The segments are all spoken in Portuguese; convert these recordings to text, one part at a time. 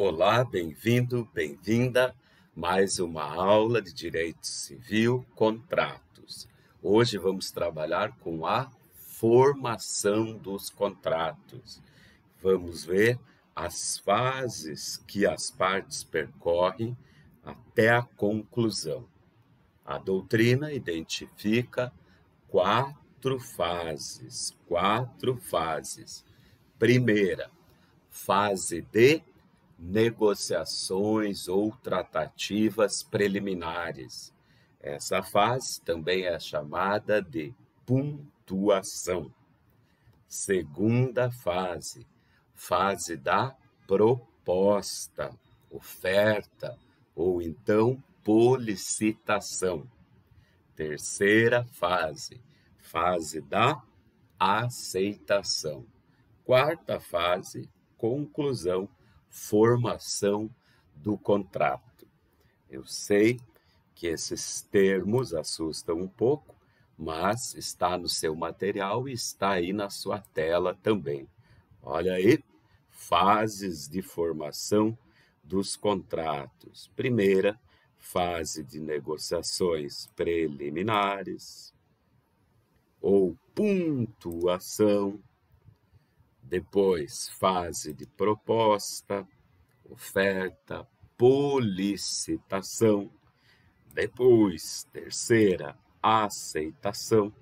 Olá, bem-vindo, bem-vinda. Mais uma aula de Direito Civil, contratos. Hoje vamos trabalhar com a formação dos contratos. Vamos ver as fases que as partes percorrem até a conclusão. A doutrina identifica quatro fases. Primeira, fase de negociações ou tratativas preliminares. Essa fase também é chamada de pontuação. Segunda fase, fase da proposta, oferta ou então policitação. Terceira fase, fase da aceitação. Quarta fase, conclusão, formação do contrato. Eu sei que esses termos assustam um pouco, mas está no seu material e está aí na sua tela também. Olha aí, fases de formação dos contratos. Primeira, fase de negociações preliminares ou pontuação. Depois, fase de proposta, oferta, policitação. Depois, terceira, aceitação.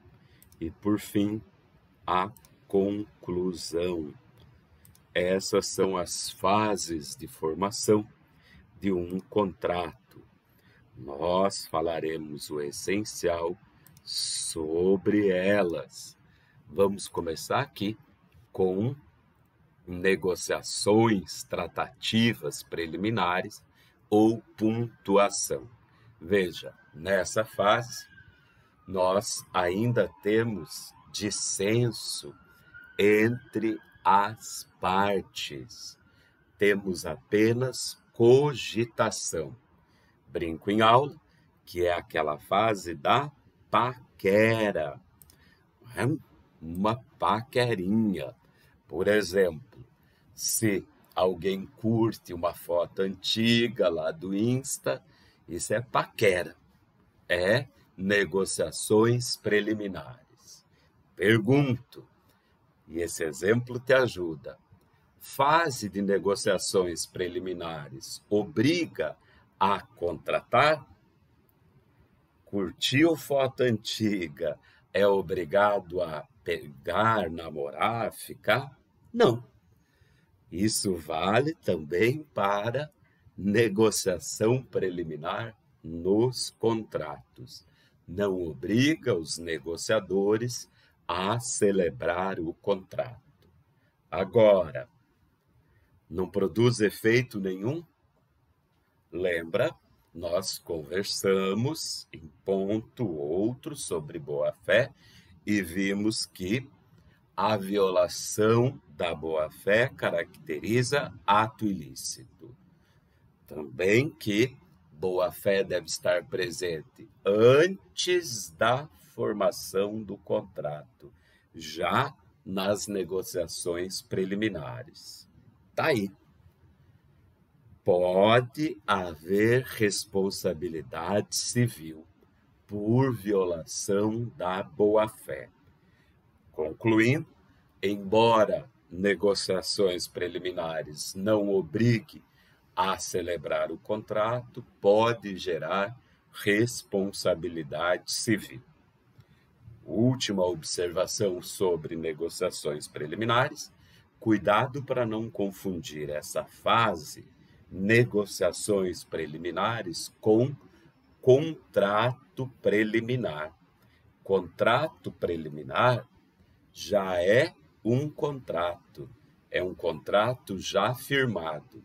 E, por fim, a conclusão. Essas são as fases de formação de um contrato. Nós falaremos o essencial sobre elas. Vamos começar aqui com negociações tratativas preliminares ou pontuação. Veja, nessa fase, nós ainda temos dissenso entre as partes. Temos apenas cogitação. Brinco em aula, que é aquela fase da paquera. Uma paquerinha. Por exemplo, se alguém curte uma foto antiga lá do Insta, isso é paquera, é negociações preliminares. Pergunto, e esse exemplo te ajuda, fase de negociações preliminares obriga a contratar? Curtiu foto antiga é obrigado a pegar, namorar, ficar? Não. Isso vale também para negociação preliminar nos contratos. Não obriga os negociadores a celebrar o contrato. Agora, não produz efeito nenhum? Lembra? Nós conversamos em ponto outro sobre boa-fé e vimos que a violação da boa-fé caracteriza ato ilícito. Também que boa-fé deve estar presente antes da formação do contrato, já nas negociações preliminares. Tá aí. Pode haver responsabilidade civil por violação da boa-fé. Concluindo, embora negociações preliminares não obriguem a celebrar o contrato, pode gerar responsabilidade civil. Última observação sobre negociações preliminares: cuidado para não confundir essa fase, negociações preliminares, com contrato preliminar. Contrato preliminar já é um contrato já firmado.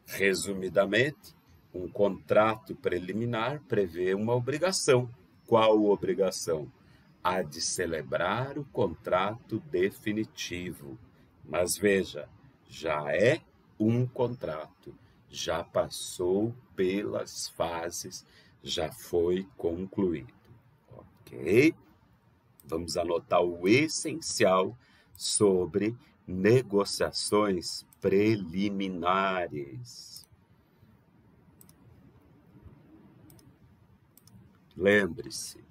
Resumidamente, um contrato preliminar prevê uma obrigação. Qual obrigação? A de celebrar o contrato definitivo. Mas veja, já é um contrato, já passou pelas fases, já foi concluído. Ok? Vamos anotar o essencial sobre negociações preliminares. Lembre-se,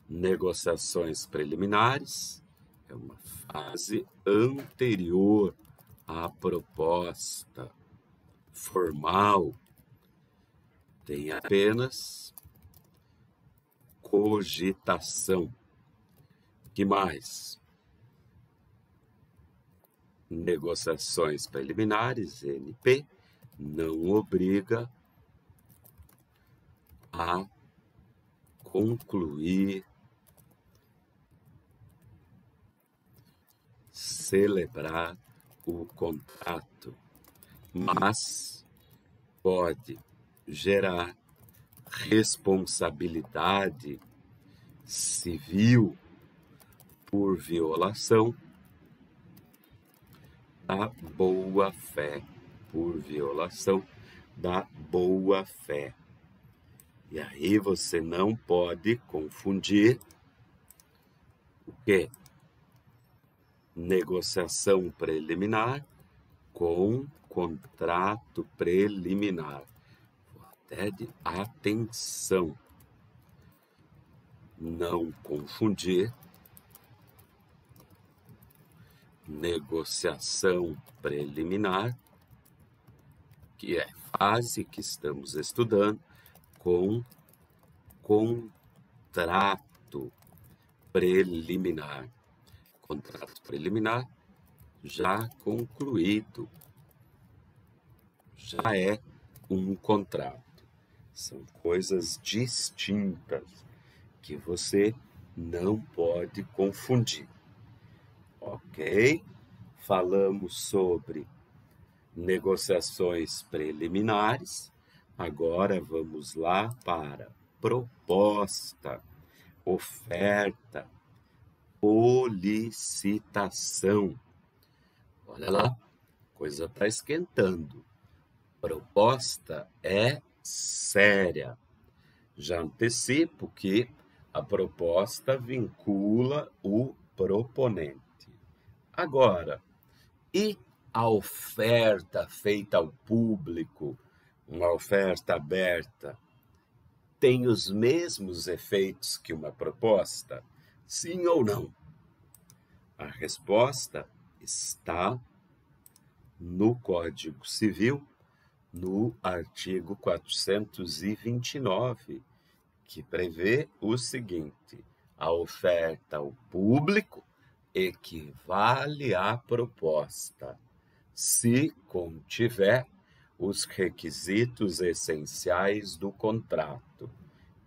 negociações preliminares é uma fase anterior à proposta formal. Tem apenas cogitação. Que mais? Negociações preliminares, NP, não obriga a concluir, celebrar o contrato, mas pode gerar responsabilidade civil por violação da boa-fé, por violação da boa-fé. E aí você não pode confundir o quê? Negociação preliminar com contrato preliminar. Até de atenção. Não confundir negociação preliminar, que é a fase que estamos estudando, com contrato preliminar. Contrato preliminar já concluído, já é um contrato. São coisas distintas que você não pode confundir. Ok? Falamos sobre negociações preliminares. Agora vamos lá para proposta, oferta, solicitação. Olha lá, a coisa está esquentando. Proposta é séria. Já antecipo que a proposta vincula o proponente. Agora, e a oferta feita ao público, uma oferta aberta, tem os mesmos efeitos que uma proposta? Sim ou não? A resposta está no Código Civil, no artigo 429, que prevê o seguinte: a oferta ao público equivale à proposta, se contiver os requisitos essenciais do contrato.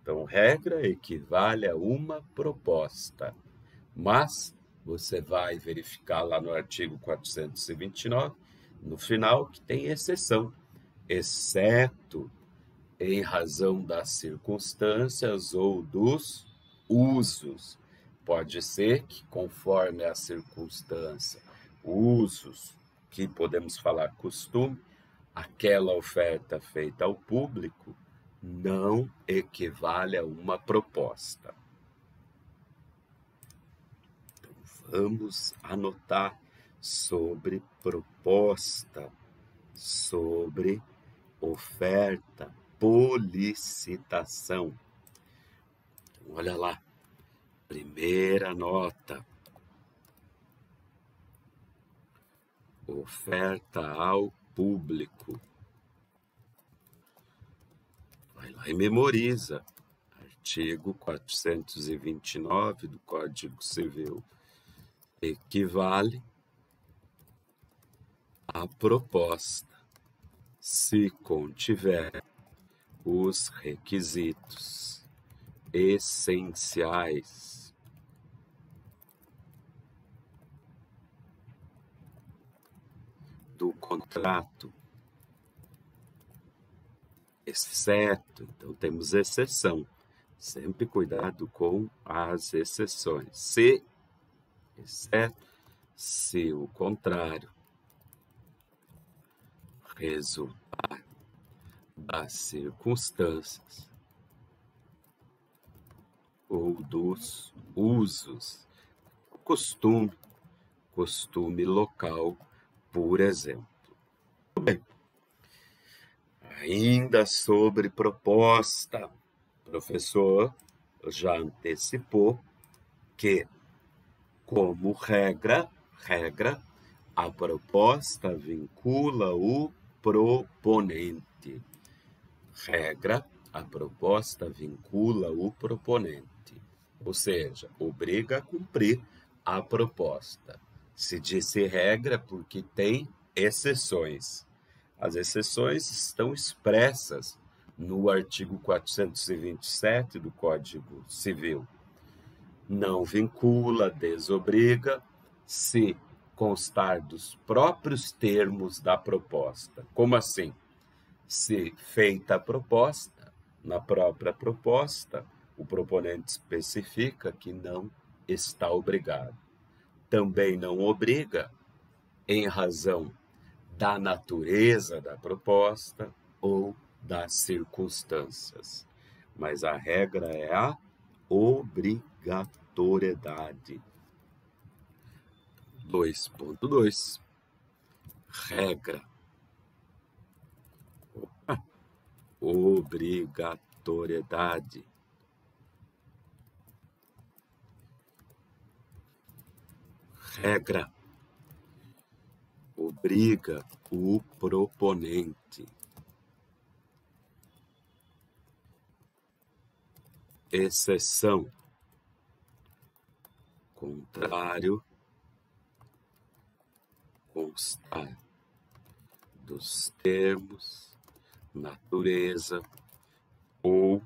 Então, regra equivale a uma proposta, mas você vai verificar lá no artigo 429, no final, que tem exceção, exceto em razão das circunstâncias ou dos usos. Pode ser que, conforme a circunstância, usos, que podemos falar costume, aquela oferta feita ao público não equivale a uma proposta. Então, vamos anotar sobre proposta, sobre oferta, solicitação. Então, olha lá, primeira nota. Oferta ao público. Vai lá e memoriza. Artigo 429 do Código Civil. Equivale à proposta, se contiver os requisitos essenciais do contrato, exceto, então temos exceção, sempre cuidado com as exceções, exceto se o contrário resultar das circunstâncias ou dos usos, costume local, por exemplo. Bem, ainda sobre proposta, o professor já antecipou que, como regra, a proposta vincula o proponente. Regra, a proposta vincula o proponente, ou seja, obriga a cumprir a proposta. Se disse regra porque tem exceções. As exceções estão expressas no artigo 427 do Código Civil. Não vincula, desobriga, se constar dos próprios termos da proposta. Como assim? Se feita a proposta, na própria proposta, o proponente especifica que não está obrigado. Também não obriga, em razão da natureza da proposta ou das circunstâncias. Mas a regra é a obrigatoriedade. 2.2. Regra. Obrigatoriedade. Regra. Obriga o proponente. Exceção. Contrário. Constar dos termos, natureza ou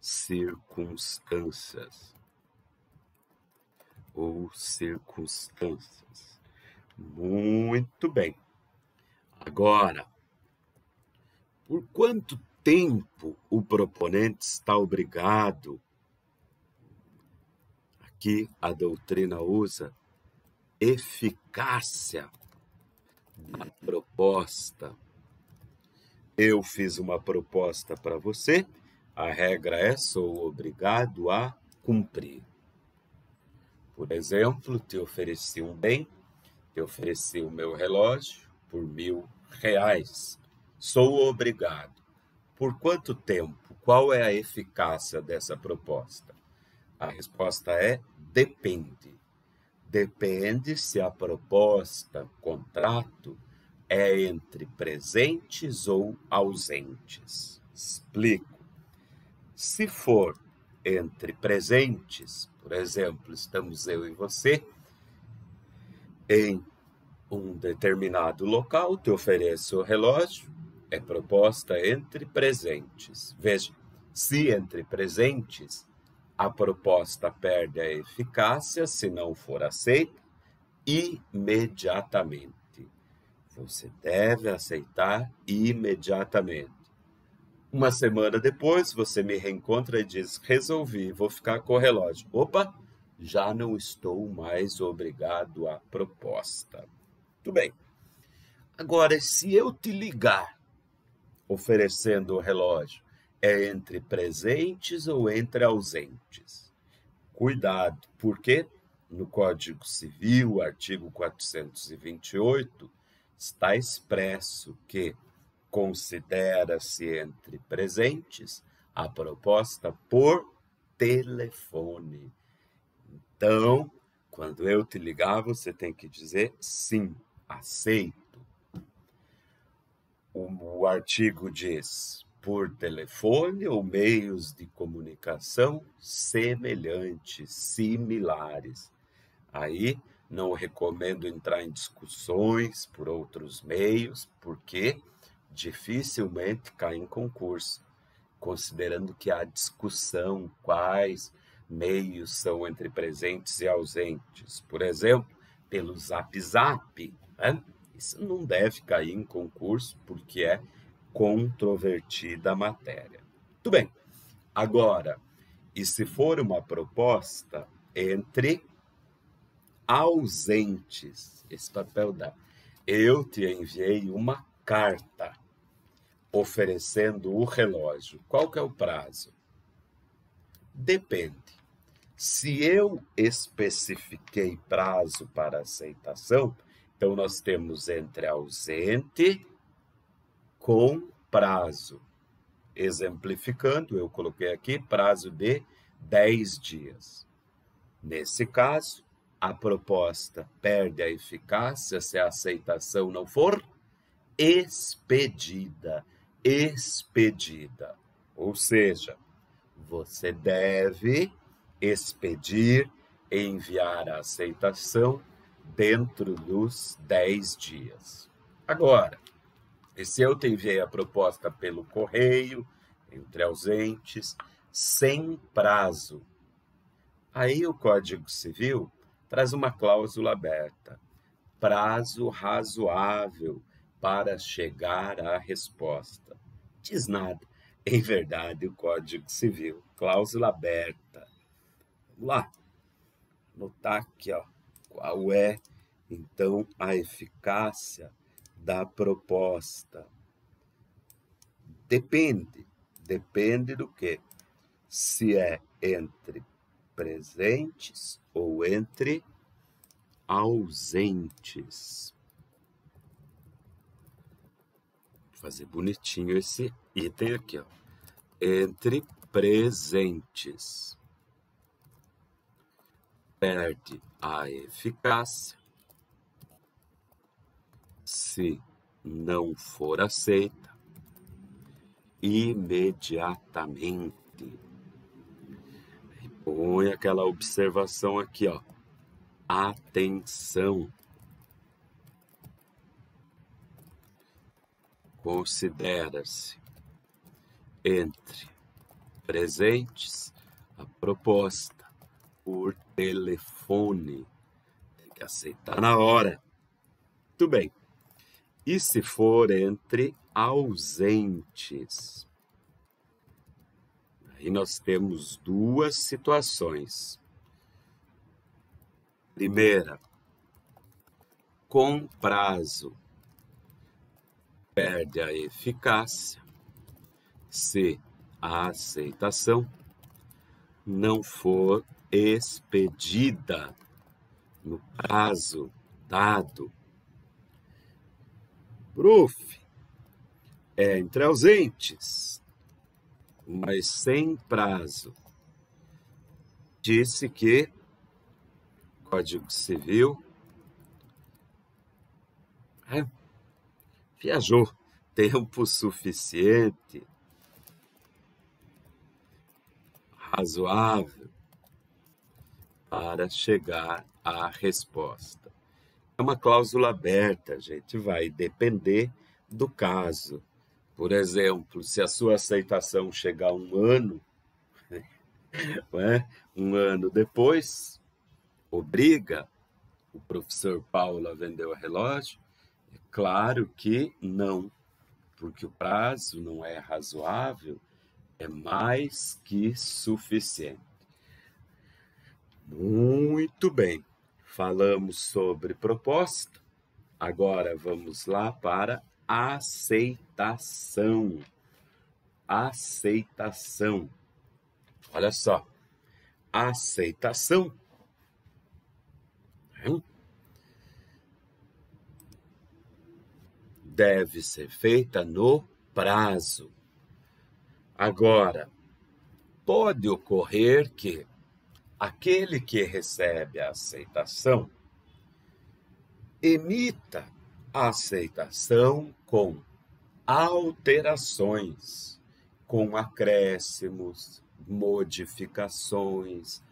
circunstâncias. Muito bem. Agora, por quanto tempo o proponente está obrigado? Aqui a doutrina usa eficácia da proposta. Eu fiz uma proposta para você, a regra é: sou obrigado a cumprir. Por exemplo, te ofereci um bem, te ofereci o meu relógio por R$1.000. Sou obrigado. Por quanto tempo? Qual é a eficácia dessa proposta? A resposta é: depende. Depende se a proposta, contrato, é entre presentes ou ausentes. Explico. Se for entre presentes, por exemplo, estamos eu e você em um determinado local, te ofereço o relógio, é proposta entre presentes. Veja, se entre presentes, a proposta perde a eficácia se não for aceita imediatamente. Você deve aceitar imediatamente. Uma semana depois, você me reencontra e diz: resolvi, vou ficar com o relógio. Opa, já não estou mais obrigado à proposta. Tudo bem. Agora, se eu te ligar oferecendo o relógio, é entre presentes ou entre ausentes? Cuidado, porque no Código Civil, artigo 428, está expresso que considera-se entre presentes a proposta por telefone. Então, quando eu te ligar, você tem que dizer sim, aceito. O artigo diz: por telefone ou meios de comunicação semelhantes, similares. Aí não recomendo entrar em discussões por outros meios, porque dificilmente cai em concurso, considerando que há discussão quais meios são entre presentes e ausentes. Por exemplo, pelo Zap Zap, né? Isso não deve cair em concurso, porque é controvertida a matéria. Tudo bem. Agora, e se for uma proposta entre ausentes, esse papel dá. Eu te enviei uma carta oferecendo o relógio. Qual que é o prazo? Depende. Se eu especifiquei prazo para aceitação, então nós temos entre ausente com prazo. Exemplificando, eu coloquei aqui prazo de 10 dias. Nesse caso, a proposta perde a eficácia se a aceitação não for expedida. Expedida. Ou seja, você deve expedir, enviar a aceitação dentro dos 10 dias. Agora, e se eu te enviei a proposta pelo correio, entre ausentes, sem prazo, aí o Código Civil traz uma cláusula aberta, prazo razoável para chegar à resposta. Diz nada. Em verdade, o Código Civil, cláusula aberta. Vamos lá. Anotar aqui, ó, qual é, então, a eficácia da proposta. Depende do quê? Se é entre presentes ou entre ausentes. Vou fazer bonitinho esse item aqui, ó. Entre presentes. Perde a eficácia se não for aceita imediatamente. E põe aquela observação aqui, ó. Atenção. Considera-se entre presentes a proposta por telefone. Tem que aceitar na hora. Tudo bem. E se for entre ausentes? Aí nós temos duas situações. Primeira, com prazo, perde a eficácia se a aceitação não for expedida no prazo dado. Prof, é entre ausentes, mas sem prazo. Disse que Código Civil viajou tempo suficiente, razoável, para chegar à resposta. É uma cláusula aberta, gente, vai depender do caso. Por exemplo, se a sua aceitação chegar um ano depois, obriga o professor Paulo a vender o relógio? É claro que não, porque o prazo não é razoável, é mais que suficiente. Muito bem, falamos sobre proposta, agora vamos lá para aceitação. Aceitação. Olha só, aceitação deve ser feita no prazo. Agora, pode ocorrer que aquele que recebe a aceitação emita a aceitação com alterações, com acréscimos, modificações,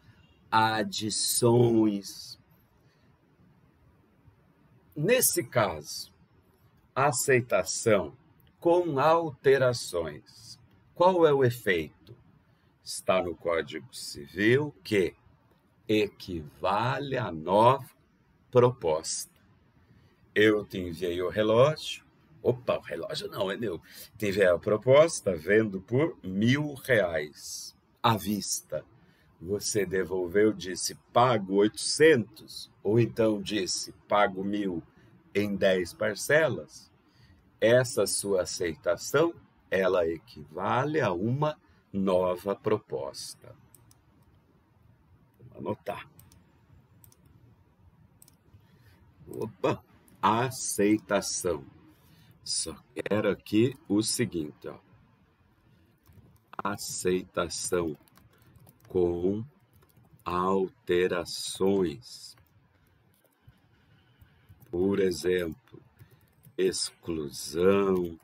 adições. Nesse caso, aceitação com alterações. Qual é o efeito? Está no Código Civil que equivale à nova proposta. Eu te enviei o relógio. Opa, o relógio não é meu. Te enviei a proposta, vendo por R$1.000 à vista. Você devolveu, disse, pago 800, ou então disse, pago 1.000 em 10 parcelas. Essa sua aceitação, ela equivale a uma nova proposta. Vamos anotar. Opa, aceitação. Só quero aqui o seguinte, ó. Aceitação com alterações. Por exemplo, exclusão,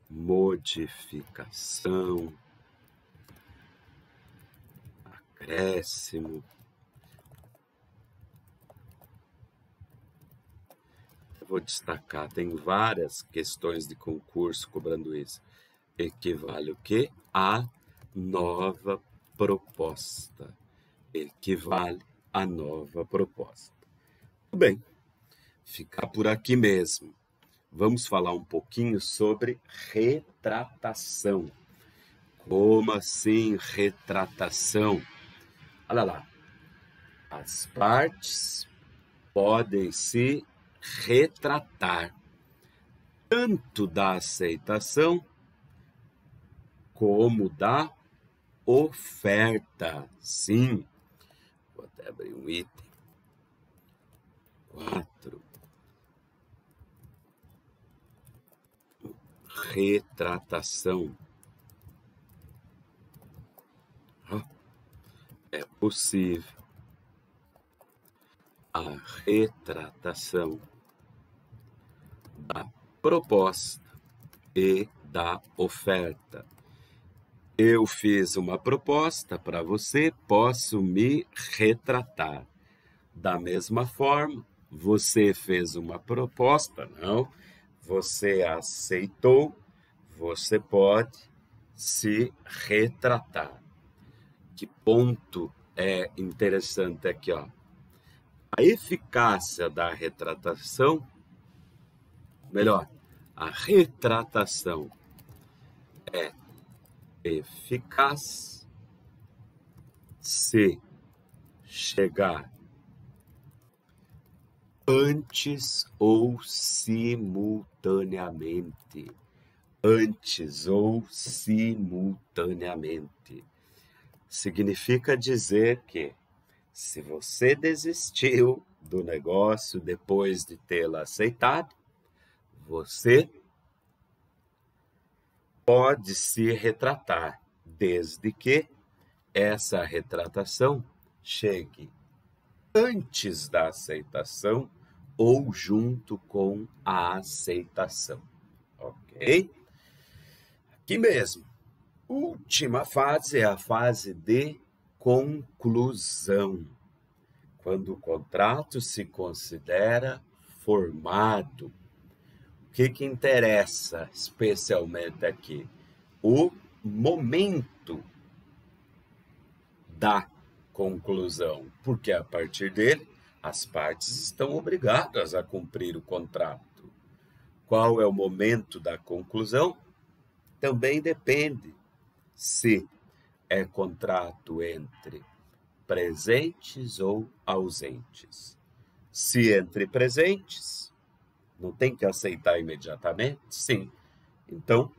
modificação, acréscimo. Eu vou destacar, tem várias questões de concurso cobrando isso. Equivale o quê? A nova proposta. Equivale a nova proposta. Tudo bem, ficar por aqui mesmo. Vamos falar um pouquinho sobre retratação. Como assim retratação? Olha lá. As partes podem se retratar tanto da aceitação como da oferta. Sim. Vou até abrir um item. 4. Retratação. É possível a retratação da proposta e da oferta. Eu fiz uma proposta para você, posso me retratar. Da mesma forma, você fez uma proposta, não? Você aceitou, você pode se retratar. Que ponto é interessante aqui, ó. A eficácia da retratação, melhor, a retratação é eficaz se chegar antes ou simultaneamente. Antes ou simultaneamente. Significa dizer que se você desistiu do negócio depois de tê-lo aceitado, você pode se retratar, desde que essa retratação chegue antes da aceitação ou junto com a aceitação. Ok? Aqui mesmo. Última fase é a fase de conclusão, quando o contrato se considera formado. O que interessa especialmente aqui? O momento da conclusão, porque a partir dele as partes estão obrigadas a cumprir o contrato. Qual é o momento da conclusão? Também depende se é contrato entre presentes ou ausentes. Se entre presentes, não tem que aceitar imediatamente? Sim. Então,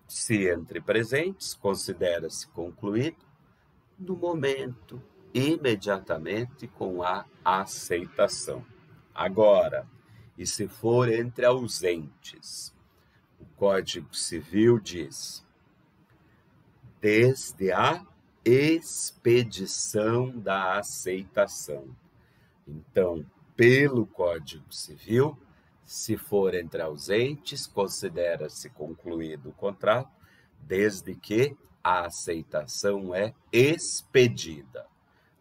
se entre presentes, considera-se concluído no momento, imediatamente com a aceitação. Agora, e se for entre ausentes? O Código Civil diz: desde a expedição da aceitação. Então, pelo Código Civil, se for entre ausentes, considera-se concluído o contrato, desde que a aceitação é expedida.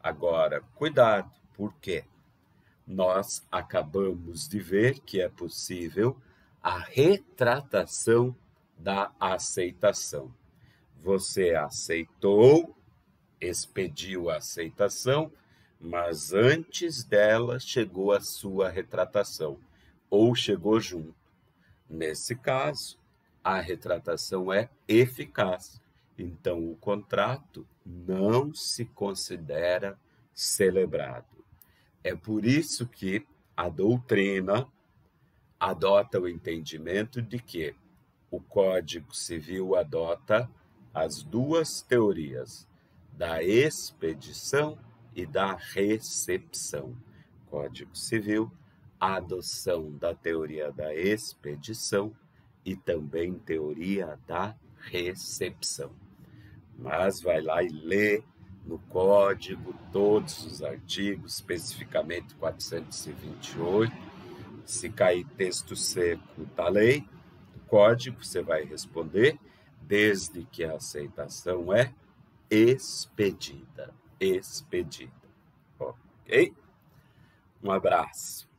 Agora, cuidado, por quê? Nós acabamos de ver que é possível a retratação da aceitação. Você aceitou, expediu a aceitação, mas antes dela chegou a sua retratação, ou chegou junto. Nesse caso, a retratação é eficaz. Então, o contrato não se considera celebrado. É por isso que a doutrina adota o entendimento de que o Código Civil adota as duas teorias, da expedição e da recepção. Código Civil, a adoção da teoria da expedição e também teoria da recepção. Mas vai lá e lê no código todos os artigos, especificamente 428. Se cair texto seco da lei, do código, você vai responder, desde que a aceitação é expedida. Expedida. Ok? Um abraço.